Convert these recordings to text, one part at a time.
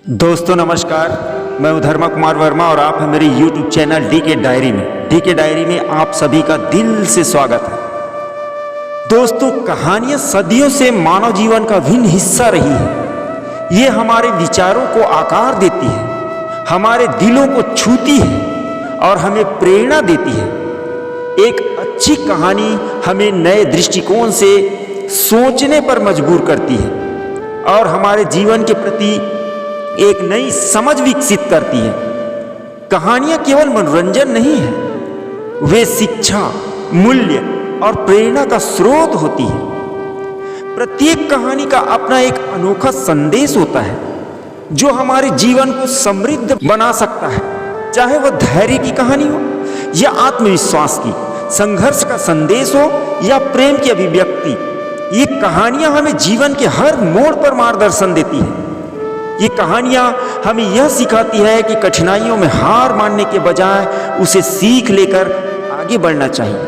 दोस्तों नमस्कार, मैं हूं धर्मा कुमार वर्मा और आप हैं मेरे YouTube चैनल डीके डायरी में। डीके डायरी में आप सभी का दिल से स्वागत है। दोस्तों, कहानियां सदियों से मानव जीवन का अभिन्न हिस्सा रही है। ये हमारे विचारों को आकार देती है, हमारे दिलों को छूती है और हमें प्रेरणा देती है। एक अच्छी कहानी हमें नए दृष्टिकोण से सोचने पर मजबूर करती है और हमारे जीवन के प्रति एक नई समझ विकसित करती है। कहानियां केवल मनोरंजन नहीं है, वे शिक्षा, मूल्य और प्रेरणा का स्रोत होती है। प्रत्येक कहानी का अपना एक अनोखा संदेश होता है जो हमारे जीवन को समृद्ध बना सकता है। चाहे वह धैर्य की कहानी हो या आत्मविश्वास की, संघर्ष का संदेश हो या प्रेम की अभिव्यक्ति, ये कहानियां हमें जीवन के हर मोड़ पर मार्गदर्शन देती है। ये कहानियां हमें यह सिखाती है कि कठिनाइयों में हार मानने के बजाय उसे सीख लेकर आगे बढ़ना चाहिए।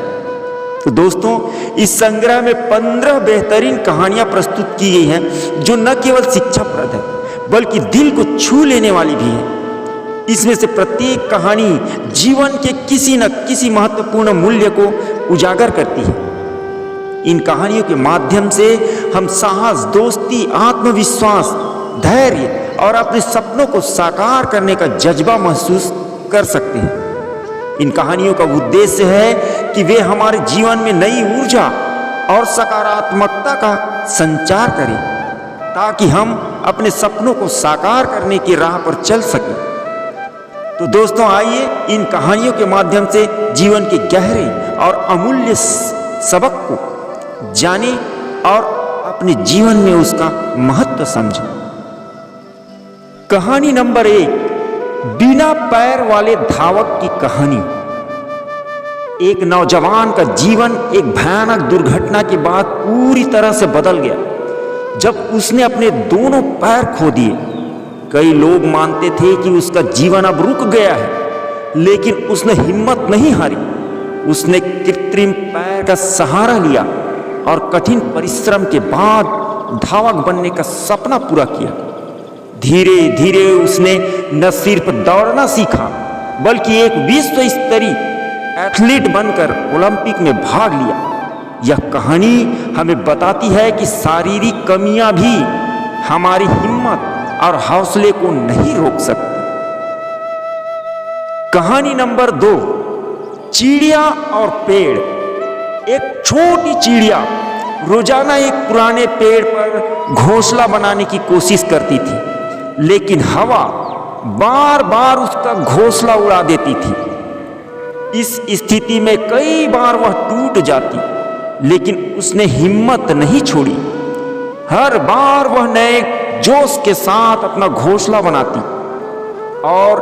तो दोस्तों, इस संग्रह में 15 बेहतरीन कहानियां प्रस्तुत की गई हैं जो न केवल शिक्षाप्रद है बल्कि दिल को छू लेने वाली भी है। इसमें से प्रत्येक कहानी जीवन के किसी न किसी महत्वपूर्ण मूल्य को उजागर करती है। इन कहानियों के माध्यम से हम साहस, दोस्ती, आत्मविश्वास, धैर्य और अपने सपनों को साकार करने का जज्बा महसूस कर सकते हैं। इन कहानियों का उद्देश्य है कि वे हमारे जीवन में नई ऊर्जा और सकारात्मकता का संचार करें ताकि हम अपने सपनों को साकार करने की राह पर चल सकें। तो दोस्तों, आइए इन कहानियों के माध्यम से जीवन के गहरे और अमूल्य सबक को जानें और अपने जीवन में उसका महत्व समझें। कहानी नंबर 1, बिना पैर वाले धावक की कहानी। एक नौजवान का जीवन एक भयानक दुर्घटना के बाद पूरी तरह से बदल गया जब उसने अपने दोनों पैर खो दिए। कई लोग मानते थे कि उसका जीवन अब रुक गया है, लेकिन उसने हिम्मत नहीं हारी। उसने कृत्रिम पैर का सहारा लिया और कठिन परिश्रम के बाद धावक बनने का सपना पूरा किया। धीरे धीरे उसने न सिर्फ दौड़ना सीखा बल्कि एक विश्व स्तरीय एथलीट बनकर ओलंपिक में भाग लिया। यह कहानी हमें बताती है कि शारीरिक कमियां भी हमारी हिम्मत और हौसले को नहीं रोक सकती। कहानी नंबर 2, चिड़िया और पेड़। एक छोटी चिड़िया रोजाना एक पुराने पेड़ पर घोंसला बनाने की कोशिश करती थी, लेकिन हवा बार बार उसका घोंसला उड़ा देती थी। इस स्थिति में कई बार वह टूट जाती, लेकिन उसने हिम्मत नहीं छोड़ी। हर बार वह नए जोश के साथ अपना घोंसला बनाती और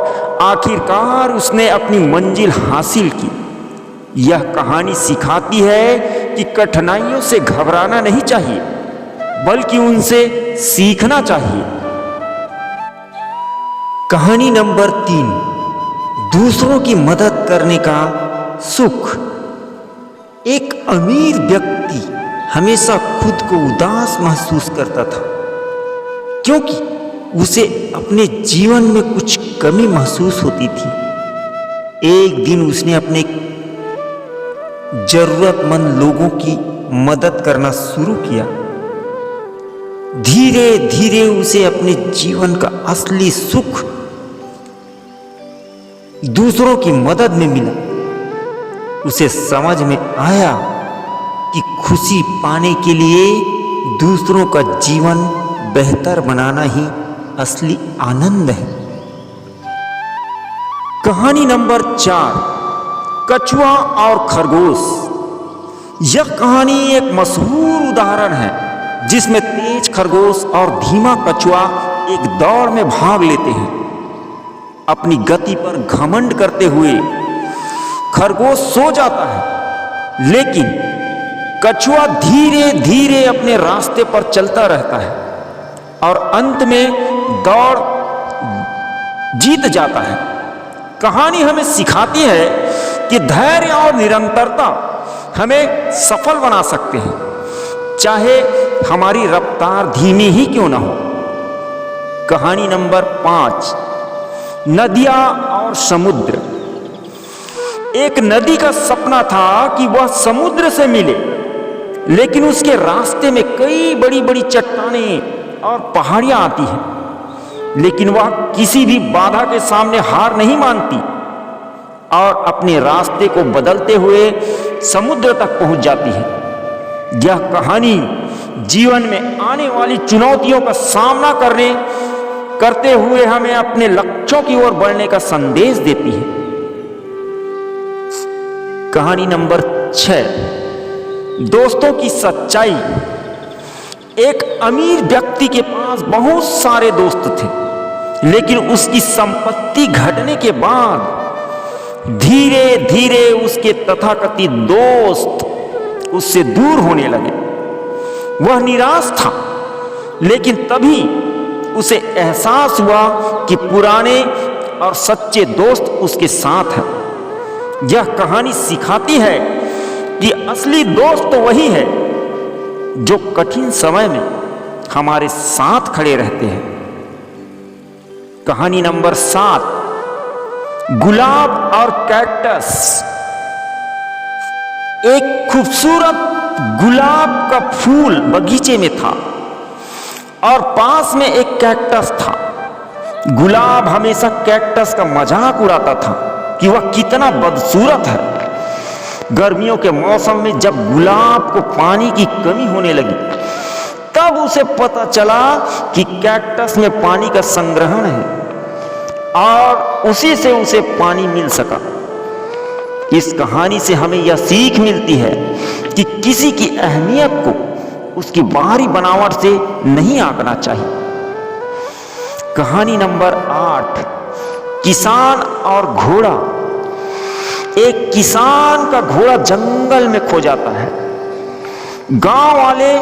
आखिरकार उसने अपनी मंजिल हासिल की। यह कहानी सिखाती है कि कठिनाइयों से घबराना नहीं चाहिए बल्कि उनसे सीखना चाहिए। कहानी नंबर 3, दूसरों की मदद करने का सुख। एक अमीर व्यक्ति हमेशा खुद को उदास महसूस करता था क्योंकि उसे अपने जीवन में कुछ कमी महसूस होती थी। एक दिन उसने अपने जरूरतमंद लोगों की मदद करना शुरू किया। धीरे धीरे उसे अपने जीवन का असली सुख दूसरों की मदद में मिला। उसे समझ में आया कि खुशी पाने के लिए दूसरों का जीवन बेहतर बनाना ही असली आनंद है। कहानी नंबर 4, कछुआ और खरगोश। यह कहानी एक मशहूर उदाहरण है जिसमें तेज खरगोश और धीमा कछुआ एक दौड़ में भाग लेते हैं। अपनी गति पर घमंड करते हुए खरगोश सो जाता है, लेकिन कछुआ धीरे धीरे अपने रास्ते पर चलता रहता है और अंत में दौड़ जीत जाता है। कहानी हमें सिखाती है कि धैर्य और निरंतरता हमें सफल बना सकते हैं, चाहे हमारी रफ्तार धीमी ही क्यों ना हो। कहानी नंबर 5, नदियां और समुद्र। एक नदी का सपना था कि वह समुद्र से मिले, लेकिन उसके रास्ते में कई बड़ी बड़ी चट्टानें और पहाड़ियां आती हैं, लेकिन वह किसी भी बाधा के सामने हार नहीं मानती और अपने रास्ते को बदलते हुए समुद्र तक पहुंच जाती है। यह कहानी जीवन में आने वाली चुनौतियों का सामना करते हुए हमें अपने लक्ष्यों की ओर बढ़ने का संदेश देती है। कहानी नंबर 6, दोस्तों की सच्चाई। एक अमीर व्यक्ति के पास बहुत सारे दोस्त थे, लेकिन उसकी संपत्ति घटने के बाद धीरे धीरे उसके तथाकथित दोस्त उससे दूर होने लगे। वह निराश था, लेकिन तभी उसे एहसास हुआ कि पुराने और सच्चे दोस्त उसके साथ हैं। यह कहानी सिखाती है कि असली दोस्त तो वही है जो कठिन समय में हमारे साथ खड़े रहते हैं। कहानी नंबर 7, गुलाब और कैक्टस। एक खूबसूरत गुलाब का फूल बगीचे में था और पास में एक कैक्टस था। गुलाब हमेशा कैक्टस का मजाक उड़ाता था कि वह कितना बदसूरत है। गर्मियों के मौसम में जब गुलाब को पानी की कमी होने लगी, तब उसे पता चला कि कैक्टस में पानी का संग्रहण है और उसी से उसे पानी मिल सका। इस कहानी से हमें यह सीख मिलती है कि किसी की अहमियत को उसकी बाहरी बनावट से नहीं आंकना चाहिए। कहानी नंबर 8, किसान और घोड़ा। एक किसान का घोड़ा जंगल में खो जाता है। गांव वाले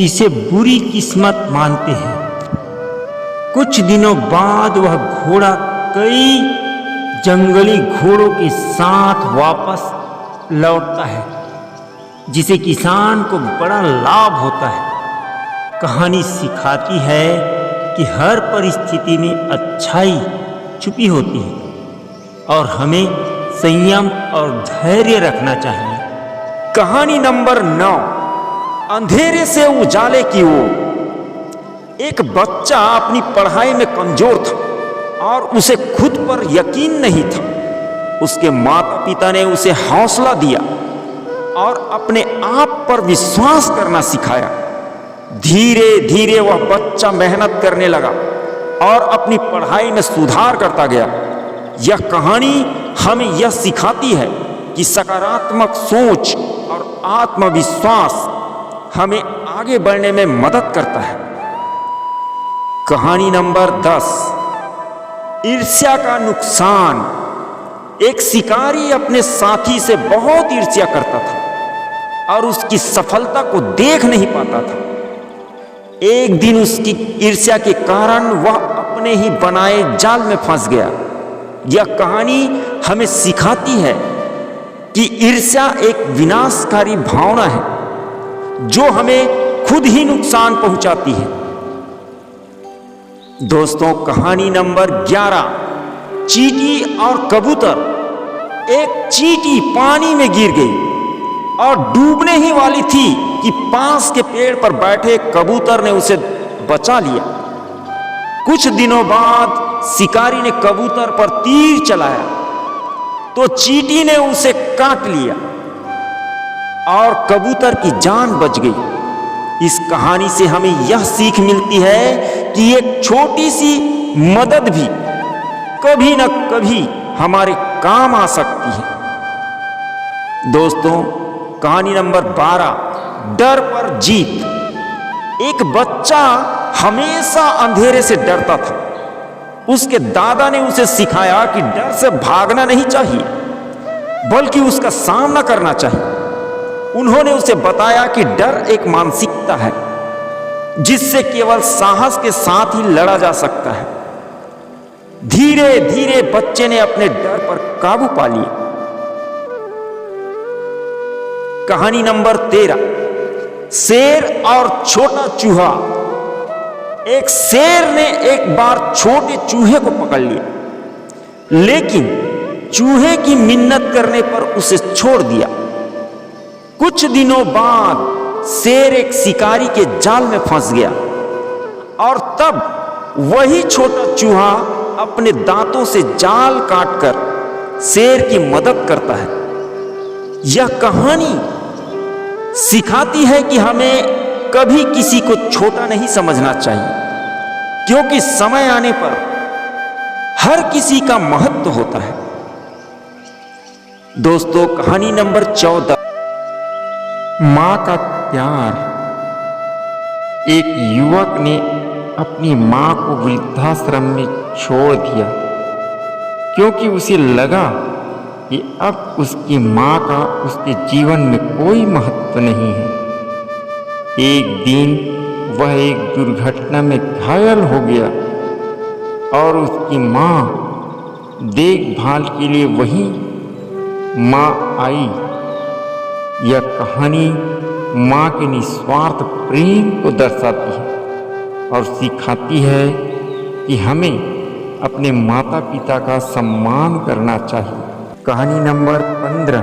इसे बुरी किस्मत मानते हैं। कुछ दिनों बाद वह घोड़ा कई जंगली घोड़ों के साथ वापस लौटता है, जिसे किसान को बड़ा लाभ होता है। कहानी सिखाती है कि हर परिस्थिति में अच्छाई छुपी होती है और हमें संयम और धैर्य रखना चाहिए। कहानी नंबर 9, अंधेरे से उजाले की ओर। एक बच्चा अपनी पढ़ाई में कमजोर था और उसे खुद पर यकीन नहीं था। उसके माता पिता ने उसे हौसला दिया और अपने आप पर विश्वास करना सिखाया। धीरे धीरे वह बच्चा मेहनत करने लगा और अपनी पढ़ाई में सुधार करता गया। यह कहानी हमें यह सिखाती है कि सकारात्मक सोच और आत्मविश्वास हमें आगे बढ़ने में मदद करता है। कहानी नंबर 10, ईर्ष्या का नुकसान। एक शिकारी अपने साथी से बहुत ईर्ष्या करता था और उसकी सफलता को देख नहीं पाता था। एक दिन उसकी ईर्ष्या के कारण वह अपने ही बनाए जाल में फंस गया। यह कहानी हमें सिखाती है कि ईर्ष्या एक विनाशकारी भावना है जो हमें खुद ही नुकसान पहुंचाती है। दोस्तों, कहानी नंबर 11, चींटी और कबूतर। एक चींटी पानी में गिर गई और डूबने ही वाली थी कि पास के पेड़ पर बैठे कबूतर ने उसे बचा लिया। कुछ दिनों बाद शिकारी ने कबूतर पर तीर चलाया तो चींटी ने उसे काट लिया और कबूतर की जान बच गई। इस कहानी से हमें यह सीख मिलती है कि एक छोटी सी मदद भी कभी न कभी हमारे काम आ सकती है। दोस्तों, कहानी नंबर 12, डर पर जीत। एक बच्चा हमेशा अंधेरे से डरता था। उसके दादा ने उसे सिखाया कि डर से भागना नहीं चाहिए, बल्कि उसका सामना करना चाहिए। उन्होंने उसे बताया कि डर एक मानसिकता है जिससे केवल साहस के साथ ही लड़ा जा सकता है। धीरे धीरे बच्चे ने अपने डर पर काबू पा लिया। कहानी नंबर 13, शेर और छोटा चूहा। एक शेर ने एक बार छोटे चूहे को पकड़ लिया, लेकिन चूहे की मिन्नत करने पर उसे छोड़ दिया। कुछ दिनों बाद शेर एक शिकारी के जाल में फंस गया और तब वही छोटा चूहा अपने दांतों से जाल काटकर शेर की मदद करता है। यह कहानी सिखाती है कि हमें कभी किसी को छोटा नहीं समझना चाहिए, क्योंकि समय आने पर हर किसी का महत्व होता है। दोस्तों, कहानी नंबर 14, मां का प्यार। एक युवक ने अपनी मां को वृद्धाश्रम में छोड़ दिया, क्योंकि उसे लगा कि अब उसकी मां का उसके जीवन में कोई महत्व नहीं है। एक दिन वह एक दुर्घटना में घायल हो गया और उसकी मां देखभाल के लिए वहीं मां आई। यह कहानी मां के निस्वार्थ प्रेम को दर्शाती है और सिखाती है कि हमें अपने माता पिता का सम्मान करना चाहिए। कहानी नंबर 15,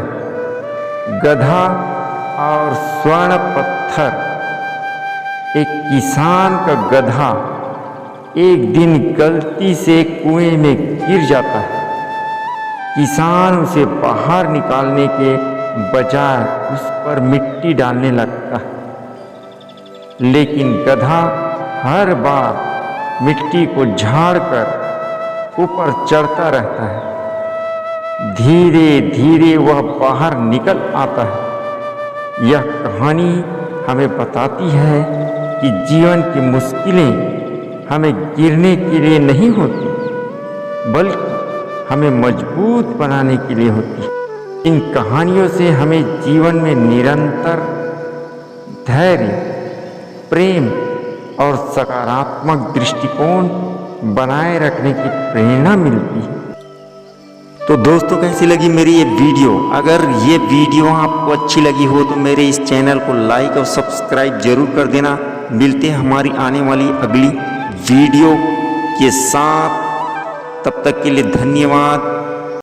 गधा और स्वर्ण पत्थर। एक किसान का गधा एक दिन गलती से कुएं में गिर जाता है। किसान उसे बाहर निकालने के बजाय उस पर मिट्टी डालने लगता है, लेकिन गधा हर बार मिट्टी को झाड़कर ऊपर चढ़ता रहता है। धीरे धीरे वह बाहर निकल आता है। यह कहानी हमें बताती है कि जीवन की मुश्किलें हमें गिरने के लिए नहीं होती, बल्कि हमें मजबूत बनाने के लिए होती है। इन कहानियों से हमें जीवन में निरंतर धैर्य, प्रेम और सकारात्मक दृष्टिकोण बनाए रखने की प्रेरणा मिलती है। तो दोस्तों, कैसी लगी मेरी ये वीडियो? अगर ये वीडियो आपको अच्छी लगी हो तो मेरे इस चैनल को लाइक और सब्सक्राइब जरूर कर देना। मिलते हैं हमारी आने वाली अगली वीडियो के साथ। तब तक के लिए धन्यवाद।